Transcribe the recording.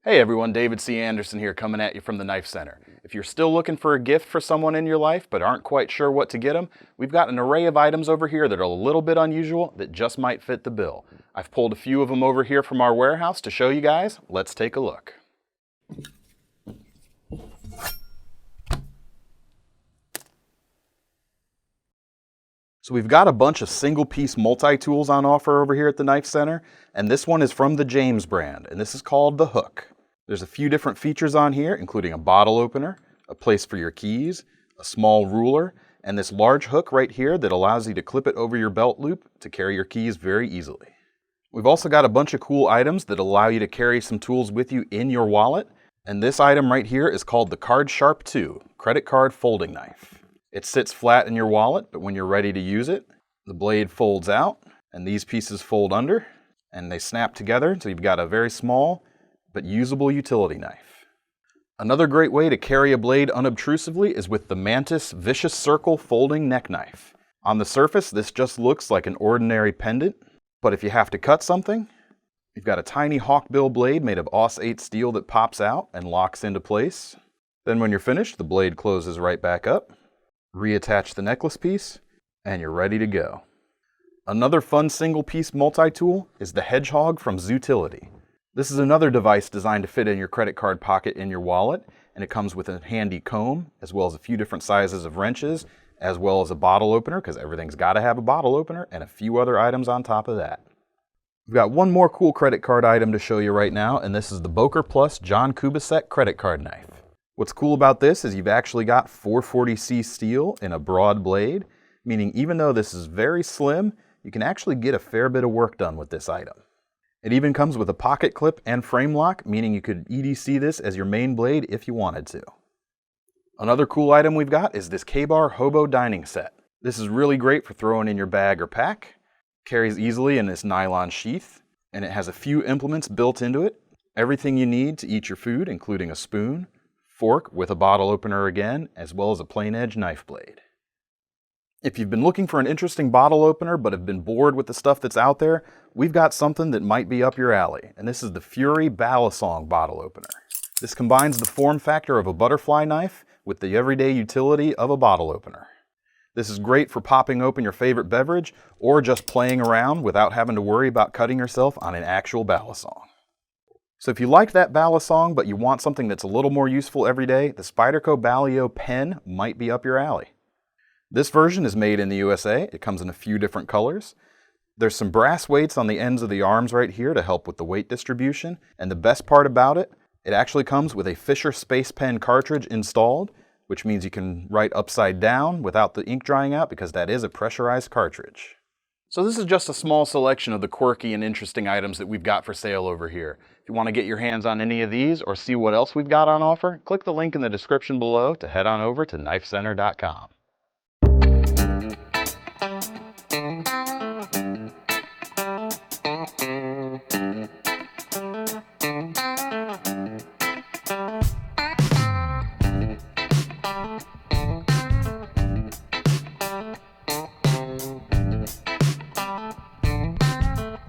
Hey everyone, David C. Anderson here coming at you from the Knife Center. If you're still looking for a gift for someone in your life but aren't quite sure what to get them, we've got an array of items over here that are a little bit unusual that just might fit the bill. I've pulled a few of them over here from our warehouse to show you guys. Let's take a look. So we've got a bunch of single-piece multi-tools on offer over here at the Knife Center, and this one is from the James brand, and this is called the Hook. There's a few different features on here, including a bottle opener, a place for your keys, a small ruler, and this large hook right here that allows you to clip it over your belt loop to carry your keys very easily. We've also got a bunch of cool items that allow you to carry some tools with you in your wallet, and this item right here is called the Card Sharp 2 Credit Card Folding Knife. It sits flat in your wallet, but when you're ready to use it, the blade folds out, and these pieces fold under, and they snap together, so you've got a very small but usable utility knife. Another great way to carry a blade unobtrusively is with the Mantis Vicious Circle Folding Neck Knife. On the surface, this just looks like an ordinary pendant, but if you have to cut something, you've got a tiny hawkbill blade made of AUS-8 steel that pops out and locks into place. Then when you're finished, the blade closes right back up. Reattach the necklace piece, and you're ready to go. Another fun single-piece multi-tool is the Hedgehog from Zootility. This is another device designed to fit in your credit card pocket in your wallet, and it comes with a handy comb, as well as a few different sizes of wrenches, as well as a bottle opener, because everything's got to have a bottle opener, and a few other items on top of that. We've got one more cool credit card item to show you right now, and this is the Boker Plus John Kubasek credit card knife. What's cool about this is you've actually got 440C steel in a broad blade, meaning even though this is very slim, you can actually get a fair bit of work done with this item. It even comes with a pocket clip and frame lock, meaning you could EDC this as your main blade if you wanted to. Another cool item we've got is this K-Bar Hobo Dining Set. This is really great for throwing in your bag or pack, carries easily in this nylon sheath, and it has a few implements built into it. Everything you need to eat your food, including a spoon, fork with a bottle opener again, as well as a plain edge knife blade. If you've been looking for an interesting bottle opener but have been bored with the stuff that's out there, we've got something that might be up your alley, and this is the Fury Balisong bottle opener. This combines the form factor of a butterfly knife with the everyday utility of a bottle opener. This is great for popping open your favorite beverage or just playing around without having to worry about cutting yourself on an actual balisong. So if you like that balisong, but you want something that's a little more useful every day, the Spyderco Balio pen might be up your alley. This version is made in the USA. It comes in a few different colors. There's some brass weights on the ends of the arms right here to help with the weight distribution. And the best part about it, it actually comes with a Fisher Space Pen cartridge installed, which means you can write upside down without the ink drying out because that is a pressurized cartridge. So this is just a small selection of the quirky and interesting items that we've got for sale over here. If you want to get your hands on any of these or see what else we've got on offer, click the link in the description below to head on over to KnifeCenter.com.